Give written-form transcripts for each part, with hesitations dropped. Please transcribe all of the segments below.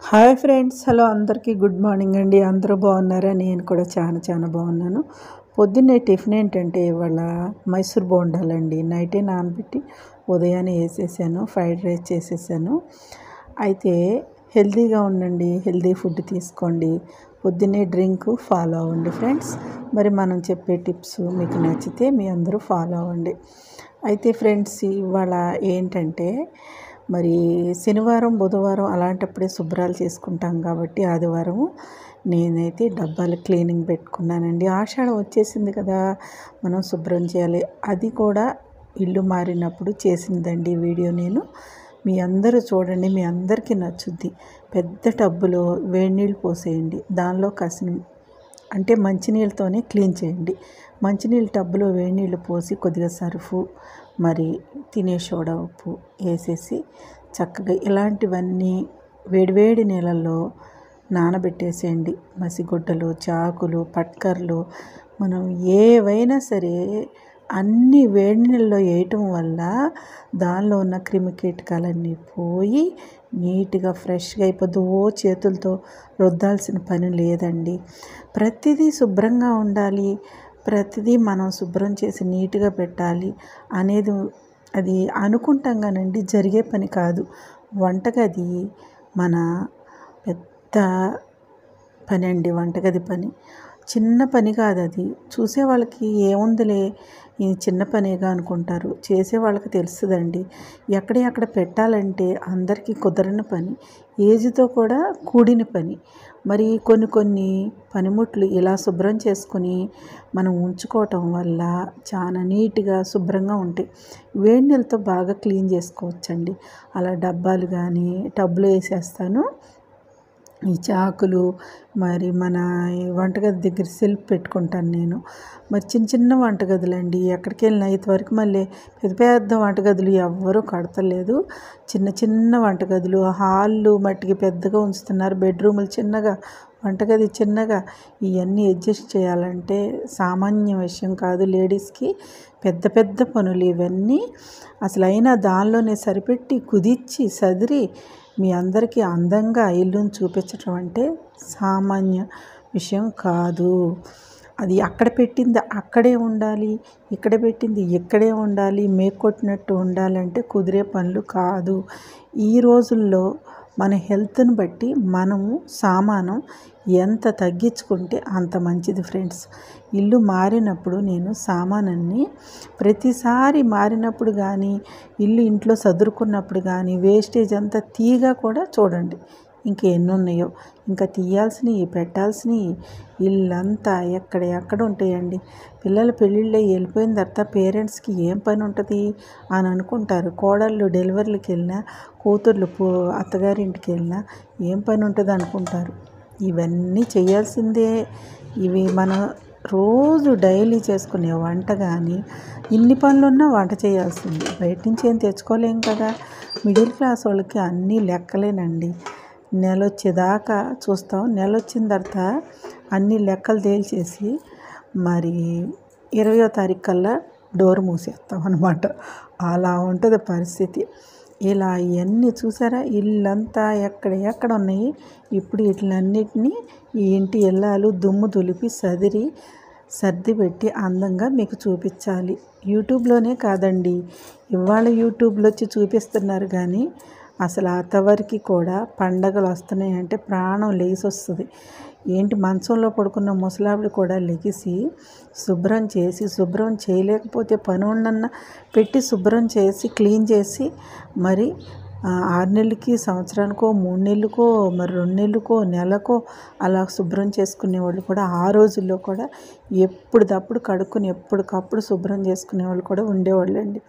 Hi friends, hello అందరికీ good morning అండి. అందరూ బాగున్నారా? నేను కూడా చాలా బాగున్నాను. పొద్దున్నే టిఫిన్ ఏంటంటే ఇవాళ మైసూర్ బోండాలండి. నైటే నానబెట్టి ఉదయాన్నే వేసేసాను. ఫ్రైడ్ రైస్ చేసేసాను. అయితే హెల్తీగా ఉండండి, హెల్తీ ఫుడ్ తీసుకోండి, పొద్దున్నే డ్రింక్ ఫాలో అవ్వండి ఫ్రెండ్స్. మరి మనం చెప్పే టిప్స్ మీకు నచ్చితే మీ అందరూ ఫాలో అవ్వండి. అయితే ఫ్రెండ్స్, ఇవాళ ఏంటంటే మరి శనివారం బుధవారం అలాంటప్పుడే శుభ్రాలు చేసుకుంటాం కాబట్టి ఆదివారం నేనైతే డబ్బాలు క్లీనింగ్ పెట్టుకున్నానండి. ఆషాఢం వచ్చేసింది కదా, మనం శుభ్రం చేయాలి. అది కూడా ఇల్లు మారినప్పుడు చేసిందండి వీడియో. నేను మీ అందరూ చూడండి, మీ అందరికీ నచ్చుద్ది. పెద్ద టబ్బులో వేడి నీళ్ళు పోసేయండి. దానిలో కాసిన అంటే మంచినీళ్ళతోనే క్లీన్ చేయండి. మంచినీళ్ళు టబ్బులో వేడి నీళ్ళు పోసి కొద్దిగా సర్ఫు మరి తినే సోడా ఉప్పు వేసేసి చక్కగా ఇలాంటివన్నీ వేడివేడి నీళ్ళల్లో నానబెట్టేసేయండి. మసిగుడ్డలు, చాకులు, పట్కర్లు, మనం ఏవైనా సరే అన్నీ వేడి నీళ్ళలో వేయటం వల్ల దానిలో ఉన్న క్రిమికీటకాలన్నీ పోయి నీట్గా ఫ్రెష్గా అయిపోద్ది. చేతులతో రుద్దాల్సిన పని లేదండి. ప్రతిదీ శుభ్రంగా ఉండాలి, ప్రతిదీ మనం శుభ్రం చేసి నీట్గా పెట్టాలి అనేది అది అనుకుంటాం కానండి, జరిగే పని కాదు. వంటగది మన పెద్ద పని అండి. వంటగది పని చిన్న పని కాదు. అది చూసే వాళ్ళకి ఏముందిలే, ఇది చిన్న పనిగా అనుకుంటారు. చేసే వాళ్ళకి తెలుస్తుందండి. ఎక్కడ పెట్టాలంటే అందరికీ కుదరని పని, ఏజ్తో కూడా కూడిన పని. మరి కొన్ని పనిముట్లు ఇలా శుభ్రం చేసుకొని మనం ఉంచుకోవటం వల్ల చాలా నీట్గా శుభ్రంగా ఉంటాయి. వేడి నీళ్ళతో బాగా క్లీన్ చేసుకోవచ్చండి. అలా డబ్బాలు కానీ టబ్లో వేసేస్తాను. ఈ చాకులు మరి మన వంటగది దగ్గర సెల్ఫ్ పెట్టుకుంటాను నేను. మరి చిన్న వంటగదులండి, ఎక్కడికి వెళ్ళినా ఇంతవరకు మళ్ళీ పెద్ద వంటగదులు ఎవ్వరూ కడతలేదు. చిన్న వంటగదులు, హాళ్ళు మట్టికి పెద్దగా ఉంచుతున్నారు, బెడ్రూములు చిన్నగా, వంటగది చిన్నగా. ఇవన్నీ అడ్జస్ట్ చేయాలంటే సామాన్య విషయం కాదు. లేడీస్కి పెద్ద పనులు ఇవన్నీ. అసలు అయినా దానిలోనే సరిపెట్టి కుదిర్చి సదిరి మీ అందరికీ అందంగా ఇల్లుని చూపించడం అంటే సామాన్య విషయం కాదు. అది అక్కడ పెట్టింది అక్కడే ఉండాలి, ఇక్కడ పెట్టింది ఇక్కడే ఉండాలి, మేకొట్టినట్టు ఉండాలంటే కుదిరే పనులు కాదు. ఈ రోజుల్లో మన హెల్త్ని బట్టి మనము సామానం ఎంత తగ్గించుకుంటే అంత మంచిది ఫ్రెండ్స్. ఇల్లు మారినప్పుడు నేను సామానాన్ని ప్రతిసారి మారినప్పుడు కానీ ఇంట్లో సదురుకున్నప్పుడు కానీ వేస్టేజ్ అంతా తీగా కూడా చూడండి. ఇంకా ఎన్ని ఉన్నాయో, ఇంకా తీయాల్సినవి, పెట్టాల్సినవి ఇల్లంతా ఎక్కడ ఉంటాయండి. పిల్లలు పెళ్ళిళ్ళు వెళ్ళిపోయిన తర్వాత పేరెంట్స్కి ఏం పని ఉంటుంది అని అనుకుంటారు. కోడళ్ళు డెలివరీలకు వెళ్ళినా, కూతుర్లు అత్తగారింటికి వెళ్ళినా ఏం పని ఉంటుంది అనుకుంటారు. ఇవన్నీ చేయాల్సిందే. ఇవి మన రోజు డైలీ చేసుకునే వంట కానీ ఇన్ని పనులున్నా వంట చేయాల్సింది. బయట నుంచి ఏం తెచ్చుకోలేం కదా. మిడిల్ క్లాస్ వాళ్ళకి అన్నీ లెక్కలేనండి. నెల వచ్చేదాకా చూస్తాం, నెల వచ్చిన తర్వాత అన్ని లెక్కలు తేల్చేసి మరి 20వ తారీఖు కల్లా డోర్ మూసేస్తాం అన్నమాట. అలా ఉంటుంది పరిస్థితి. ఇలా ఇవన్నీ చూసారా, ఇల్లంతా ఎక్కడ ఉన్నాయి. ఇప్పుడు వీటిలన్నిటినీ ఈ ఇంటి ఇల్లాలు దుమ్ము దులిపి సర్ది పెట్టి అందంగా మీకు చూపించాలి. యూట్యూబ్లోనే కాదండి, ఇవాళ యూట్యూబ్లో వచ్చి చూపిస్తున్నారు కానీ అసలు అంతవరకు కూడా పండగలు వస్తున్నాయంటే ప్రాణం లేచి వస్తుంది. ఏంటి, మంచంలో పడుకున్న ముసలావిడ కూడా లెగిసి శుభ్రం చేయలేకపోతే పనులన్నా పెట్టి శుభ్రం చేసి క్లీన్ చేసి మరి 6 నెలలకి, సంవత్సరానికో, 3 నెలలకో, మరి 2 నెలలకో, నెలకో అలా శుభ్రం చేసుకునే వాళ్ళు కూడా ఆ రోజుల్లో కూడా ఎప్పటికప్పుడు కడుక్కొని ఎప్పటికప్పుడు శుభ్రం చేసుకునే వాళ్ళు కూడా ఉండేవాళ్ళండి.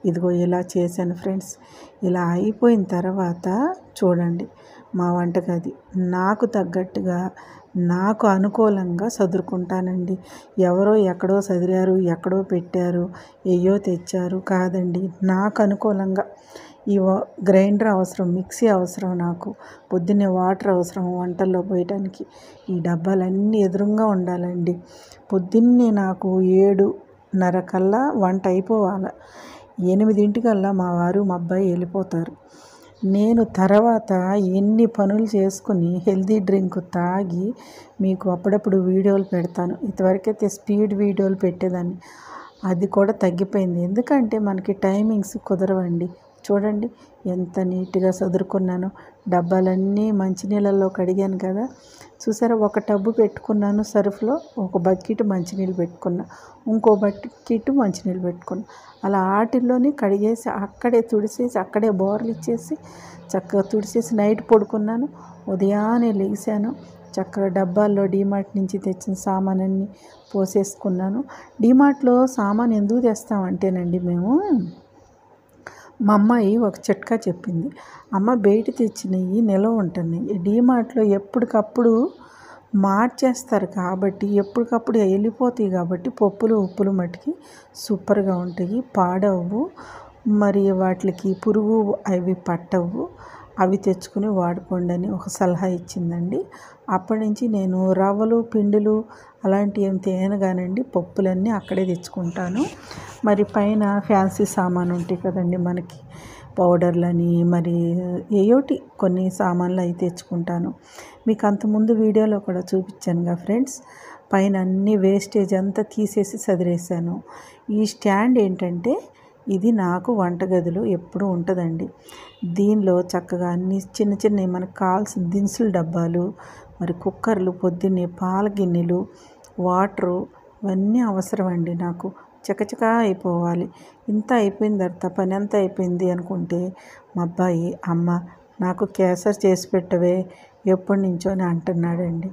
ఇదిగో ఇలా చేశాను ఫ్రెండ్స్. ఇలా అయిపోయిన తర్వాత చూడండి, మా వంటగది నాకు తగ్గట్టుగా నాకు అనుకూలంగా సదురుకుంటానండి. ఎవరో ఎక్కడో సదిరారు, ఎక్కడో పెట్టారు, ఏయో తెచ్చారు కాదండి. నాకు అనుకూలంగా ఈ గ్రైండర్ అవసరం, మిక్సీ అవసరం, నాకు పొద్దున్నే వాటర్ అవసరం వంటల్లో పోయటానికి. ఈ డబ్బాలన్నీ ఎదురుగా ఉండాలండి. పొద్దున్నే నాకు 7:30 కల్లా వంట అయిపోవాలి. 8 మా వారు మా అబ్బాయి వెళ్ళిపోతారు. నేను తర్వాత ఎన్ని పనులు చేసుకుని హెల్తీ డ్రింక్ తాగి మీకు అప్పుడప్పుడు వీడియోలు పెడతాను. ఇంతవరకైతే స్పీడ్ వీడియోలు పెట్టేదాన్ని, అది కూడా తగ్గిపోయింది. ఎందుకంటే మనకి టైమింగ్స్ కుదరవండి. చూడండి ఎంత నీట్గా సదురుకున్నాను. డబ్బాలన్నీ మంచినీళ్ళల్లో కడిగాను కదా, చూసారా? ఒక టబ్బు పెట్టుకున్నాను సర్ఫ్లో, ఒక బకెట్ మంచినీళ్ళు పెట్టుకున్నా, ఇంకో బకెట్ మంచినీళ్ళు పెట్టుకున్నా. అలా ఆటిల్లోని కడిగేసి అక్కడే తుడిసేసి అక్కడే బోర్లు ఇచ్చేసి చక్కగా తుడిసేసి నైట్ పడుకున్నాను. ఉదయాన్నే లేచాను, చక్కగా డబ్బాల్లో డీమార్ట్ నుంచి తెచ్చిన సామానన్నీ పోసేసుకున్నాను. డీమార్ట్లో సామాన్ ఎందుకు తెస్తామంటేనండి, మేము మా అమ్మాయి ఒక చిట్కా చెప్పింది. అమ్మ బయట తెచ్చినవి నిల్వ ఉంటున్నాయి, డీమార్ట్లో ఎప్పటికప్పుడు మార్చేస్తారు కాబట్టి ఎప్పటికప్పుడు వెళ్ళిపోతాయి కాబట్టి పప్పులు ఉప్పులు మట్టుకి సూపర్గా ఉంటాయి, పాడవు, మరి వాటికి పురుగు అవి పట్టవు, అవి తెచ్చుకుని వాడుకోండి అని ఒక సలహా ఇచ్చిందండి. అప్పటి నుంచి నేను రవ్వలు పిండిలు అలాంటివి ఏం తేను కానండి, పప్పులన్నీ అక్కడే తెచ్చుకుంటాను. మరి పైన ఫ్యాన్సీ సామాను ఉంటాయి కదండి మనకి, పౌడర్లని మరి ఏయోటి కొన్ని సామాన్లు అవి తెచ్చుకుంటాను. మీకు అంతకుముందు వీడియోలో కూడా చూపించానుగా ఫ్రెండ్స్, పైన అన్ని వేస్టేజ్ అంతా తీసేసి సదిరేసాను. ఈ స్టాండ్ ఏంటంటే ఇది నాకు వంటగదిలో ఎప్పుడూ ఉంటుందండి. దీనిలో చక్కగా అన్ని చిన్న చిన్నవి మనకు కావాల్సిన దినుసుల డబ్బాలు, మరి కుక్కర్లు, పొద్దున్నే పాల గిన్నెలు, వాటరు, ఇవన్నీ అవసరం అండి నాకు. చకచకా అయిపోవాలి. ఇంత అయిపోయిన తర్వాత పని అంతా అయిపోయింది అనుకుంటే మా అబ్బాయి, అమ్మ నాకు కేసరి చేసి పెట్టవే ఎప్పటి నుంచో అని అంటున్నాడండి.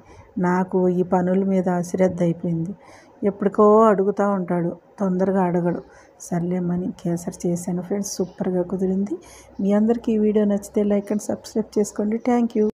నాకు ఈ పనుల మీద అశ్రద్ధ అయిపోయింది. ఎప్పటికో అడుగుతూ ఉంటాడు, తొందరగా అడగడు. సర్లేమని కేసరి చేశాను ఫ్రెండ్స్, సూపర్గా కుదిరింది. మీ అందరికీ ఈ వీడియో నచ్చితే లైక్ అండ్ సబ్స్క్రైబ్ చేసుకోండి. Thank you.